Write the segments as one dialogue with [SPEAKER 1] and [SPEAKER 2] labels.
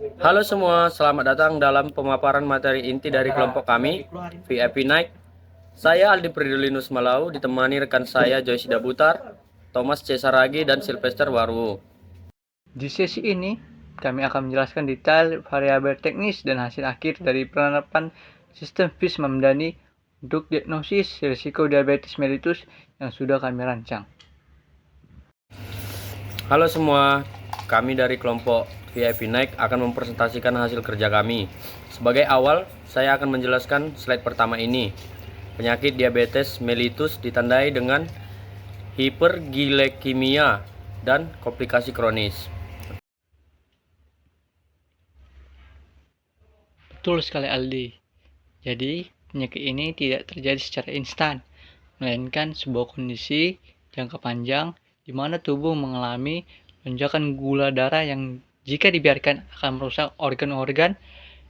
[SPEAKER 1] Halo semua, selamat datang dalam pemaparan materi inti dari kelompok kami, VIP Night. Saya Aldi Pridulinus Malau, ditemani rekan saya Joyce Dabutar, Thomas Cesaragi, dan Sylvester Warwu.
[SPEAKER 2] Di sesi ini, kami akan menjelaskan detail variabel teknis dan hasil akhir dari penerapan sistem FIS Mamdani untuk diagnosis risiko diabetes mellitus yang sudah kami rancang.
[SPEAKER 1] Halo semua, kami dari kelompok VIP Night akan mempresentasikan hasil kerja kami. Sebagai awal, saya akan menjelaskan slide pertama ini. Penyakit diabetes mellitus ditandai dengan hiperglikemia dan komplikasi kronis.
[SPEAKER 2] Betul sekali Aldi. Jadi, penyakit ini tidak terjadi secara instan, melainkan sebuah kondisi jangka panjang di mana tubuh mengalami lonjakan gula darah yang jika dibiarkan akan merusak organ-organ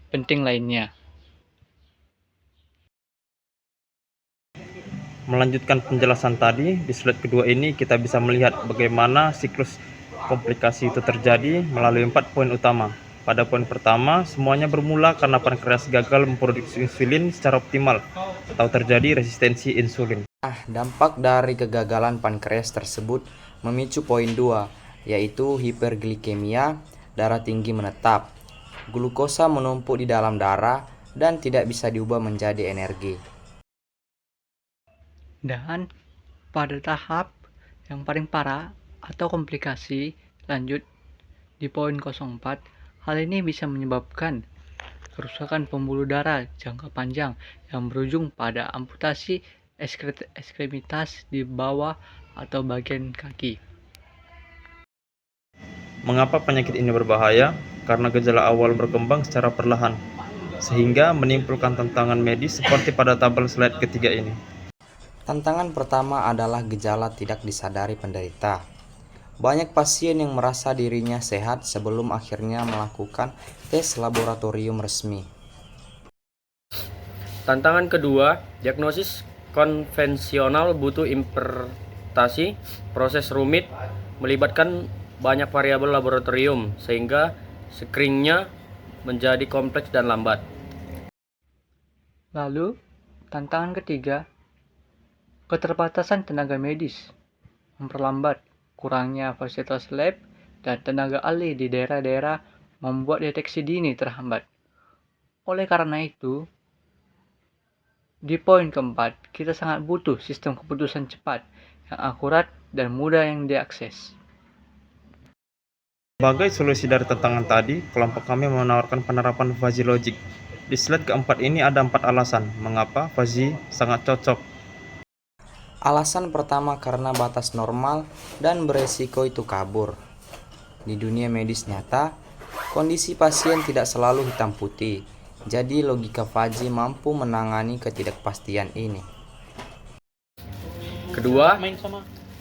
[SPEAKER 2] penting lainnya.
[SPEAKER 3] Melanjutkan penjelasan tadi, di slide kedua ini kita bisa melihat bagaimana siklus komplikasi itu terjadi melalui 4 poin utama. Pada poin pertama, semuanya bermula karena pankreas gagal memproduksi insulin secara optimal atau terjadi resistensi insulin.
[SPEAKER 4] Dampak dari kegagalan pankreas tersebut memicu poin 2, yaitu hiperglikemia, darah tinggi menetap, glukosa menumpuk di dalam darah dan tidak bisa diubah menjadi energi.
[SPEAKER 2] Dan pada tahap yang paling parah atau komplikasi lanjut di poin 04, hal ini bisa menyebabkan kerusakan pembuluh darah jangka panjang yang berujung pada amputasi ekstremitas di bawah atau bagian kaki.
[SPEAKER 3] Mengapa penyakit ini berbahaya? Karena gejala awal berkembang secara perlahan, sehingga menimbulkan tantangan medis seperti pada tabel slide ketiga ini.
[SPEAKER 4] Tantangan pertama adalah gejala tidak disadari penderita. Banyak pasien yang merasa dirinya sehat sebelum akhirnya melakukan tes laboratorium resmi.
[SPEAKER 1] Tantangan kedua, diagnosis konvensional butuh interpretasi proses rumit, melibatkan banyak variabel laboratorium, sehingga screeningnya menjadi kompleks dan lambat.
[SPEAKER 2] Lalu, tantangan ketiga, keterbatasan tenaga medis, memperlambat kurangnya fasilitas lab dan tenaga ahli di daerah-daerah membuat deteksi dini terhambat. Oleh karena itu, di poin keempat, kita sangat butuh sistem keputusan cepat yang akurat dan mudah yang diakses.
[SPEAKER 3] Sebagai solusi dari tantangan tadi, kelompok kami menawarkan penerapan fuzzy logic. Di slide keempat ini ada 4 alasan mengapa fuzzy sangat cocok.
[SPEAKER 4] Alasan pertama karena batas normal dan beresiko itu kabur. Di dunia medis nyata, kondisi pasien tidak selalu hitam putih. Jadi logika fuzzy mampu menangani ketidakpastian ini.
[SPEAKER 1] Kedua,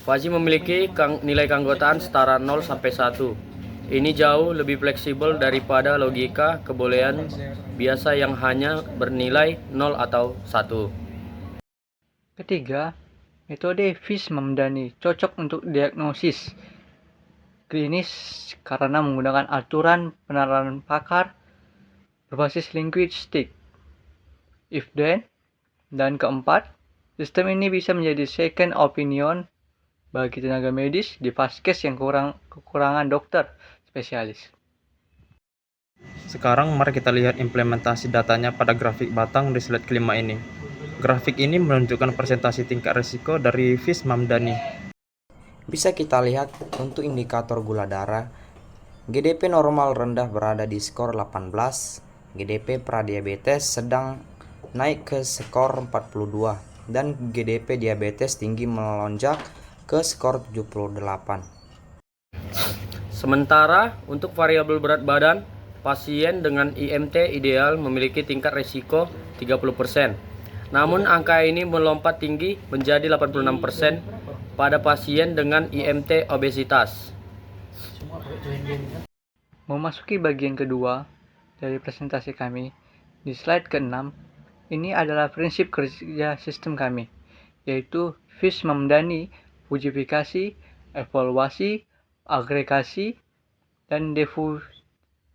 [SPEAKER 1] fuzzy memiliki nilai keanggotaan setara 0 sampai 1. Ini jauh lebih fleksibel daripada logika kebolehan biasa yang hanya bernilai 0 atau 1.
[SPEAKER 2] Ketiga, metode FIS Mamdani cocok untuk diagnosis klinis karena menggunakan aturan penerapan pakar berbasis linguistik. If then, dan keempat, sistem ini bisa menjadi second opinion bagi tenaga medis di vaskes yang kekurangan dokter spesialis.
[SPEAKER 3] Sekarang mari kita lihat implementasi datanya pada grafik batang di slide kelima ini. Grafik ini menunjukkan presentasi tingkat risiko dari FIS Mamdani.
[SPEAKER 4] Bisa kita lihat untuk indikator gula darah, GDP normal rendah berada di skor 18, GDP pradiabetes sedang naik ke skor 42, dan GDP diabetes tinggi melonjak ke skor 78.
[SPEAKER 1] Sementara untuk variabel berat badan, pasien dengan IMT ideal memiliki tingkat risiko 30%. Namun angka ini melompat tinggi menjadi 86% pada pasien dengan IMT obesitas.
[SPEAKER 2] Memasuki bagian kedua dari presentasi kami, di slide ke-6, ini adalah prinsip kerja sistem kami, yaitu FIS Mamdani, ujifikasi, evaluasi, agregasi, dan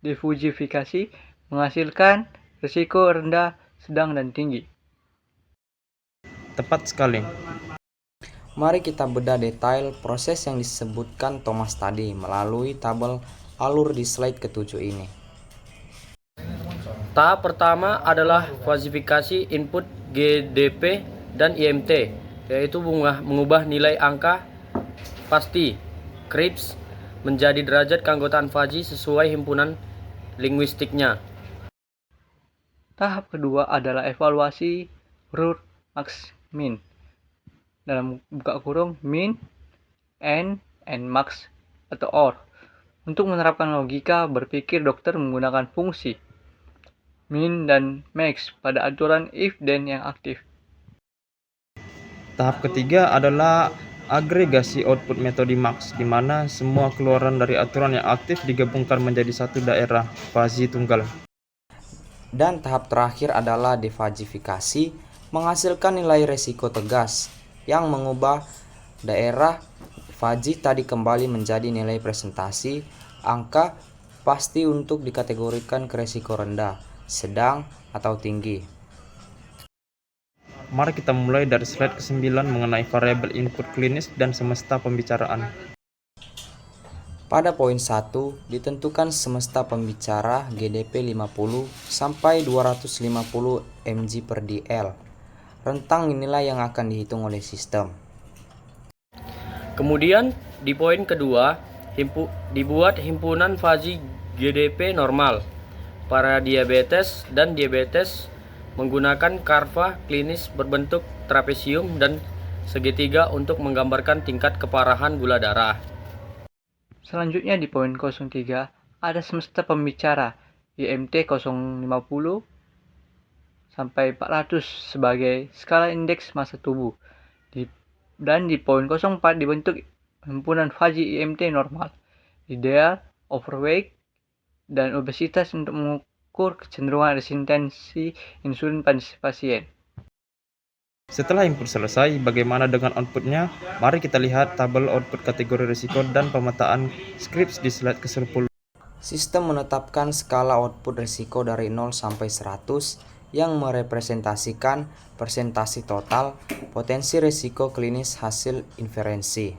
[SPEAKER 2] diversifikasi menghasilkan risiko rendah, sedang, dan tinggi.
[SPEAKER 3] Tepat sekali.
[SPEAKER 4] Mari kita bedah detail proses yang disebutkan Thomas tadi melalui tabel alur di slide ke-7 ini.
[SPEAKER 1] Tahap pertama adalah klasifikasi input GDP dan IMT, yaitu mengubah nilai angka pasti CRISP menjadi derajat keanggotaan Fuzzy sesuai himpunan linguistiknya.
[SPEAKER 2] Tahap kedua adalah evaluasi root max min. Dalam buka kurung min, n, max atau OR. Untuk menerapkan logika berpikir dokter menggunakan fungsi min dan max pada aturan if then yang aktif.
[SPEAKER 3] Tahap ketiga adalah agregasi output metode max, di mana semua keluaran dari aturan yang aktif digabungkan menjadi satu daerah fuzzy tunggal.
[SPEAKER 4] Dan tahap terakhir adalah defazifikasi, menghasilkan nilai resiko tegas yang mengubah daerah fuzzy tadi kembali menjadi nilai presentasi angka pasti untuk dikategorikan ke resiko rendah, sedang, atau tinggi.
[SPEAKER 3] Mari kita mulai dari slide ke-9 mengenai variabel input klinis dan semesta pembicaraan.
[SPEAKER 4] Pada poin 1, ditentukan semesta pembicara GDP 50 sampai 250 mg per dl. Rentang inilah yang akan dihitung oleh sistem.
[SPEAKER 1] Kemudian di poin kedua, dibuat himpunan Fuzzy GDP normal para diabetes dan diabetes menggunakan karva klinis berbentuk trapesium dan segitiga untuk menggambarkan tingkat keparahan gula darah.
[SPEAKER 2] Selanjutnya di poin 03 ada semesta pembicara IMT 050 sampai 400 sebagai skala indeks massa tubuh. Dan di poin 04 dibentuk himpunan Fuzzy IMT normal, ideal, overweight, dan obesitas untuk mengukur kecenderungan resistensi insulin pada pasien.
[SPEAKER 3] Setelah input selesai, bagaimana dengan outputnya? Mari kita lihat tabel output kategori risiko dan pemetaan CRISP di slide ke-10.
[SPEAKER 4] Sistem menetapkan skala output risiko dari 0 sampai 100 yang merepresentasikan persentase total potensi risiko klinis hasil inferensi.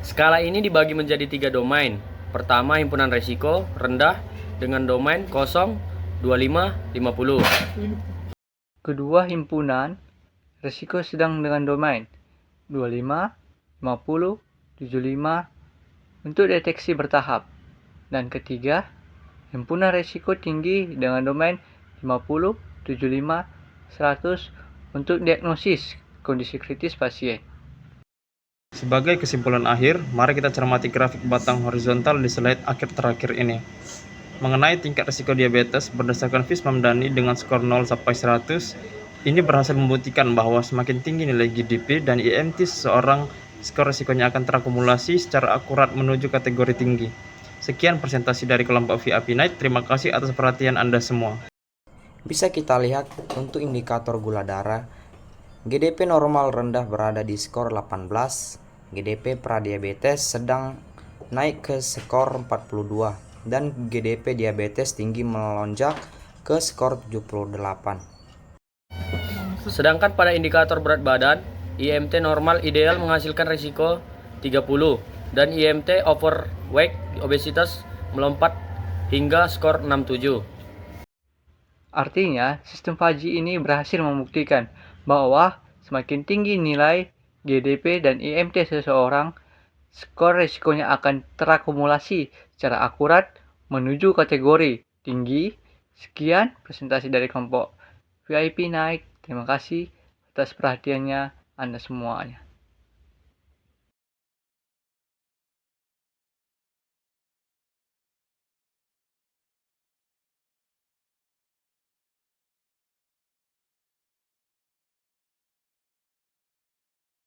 [SPEAKER 1] Skala ini dibagi menjadi 3 domain. Pertama, himpunan risiko rendah dengan domain 0, 25, 50.
[SPEAKER 2] Kedua, himpunan risiko sedang dengan domain 25, 50, 75 untuk deteksi bertahap. Dan ketiga, himpunan risiko tinggi dengan domain 50, 75, 100 untuk diagnosis kondisi kritis pasien.
[SPEAKER 3] Sebagai kesimpulan akhir, mari kita cermati grafik batang horizontal di slide akhir terakhir ini. Mengenai tingkat risiko diabetes berdasarkan Fis Mamdani dengan skor 0 sampai 100, ini berhasil membuktikan bahwa semakin tinggi nilai GDP dan IMT seseorang, skor risikonya akan terakumulasi secara akurat menuju kategori tinggi. Sekian presentasi dari kelompok VIP Night. Terima kasih atas perhatian Anda semua.
[SPEAKER 4] Bisa kita lihat untuk indikator gula darah, GDP normal rendah berada di skor 18, GDP pradiabetes sedang naik ke skor 42, dan GDP diabetes tinggi melonjak ke skor 78.
[SPEAKER 1] Sedangkan pada indikator berat badan, IMT normal ideal menghasilkan risiko 30 dan IMT overweight obesitas melompat hingga skor 67.
[SPEAKER 2] Artinya, sistem Fuzzy ini berhasil membuktikan bahwa semakin tinggi nilai GDP dan IMT seseorang, skor risikonya akan terakumulasi secara akurat menuju kategori tinggi. Sekian presentasi dari kelompok VIP Night. Terima kasih atas perhatiannya Anda semuanya.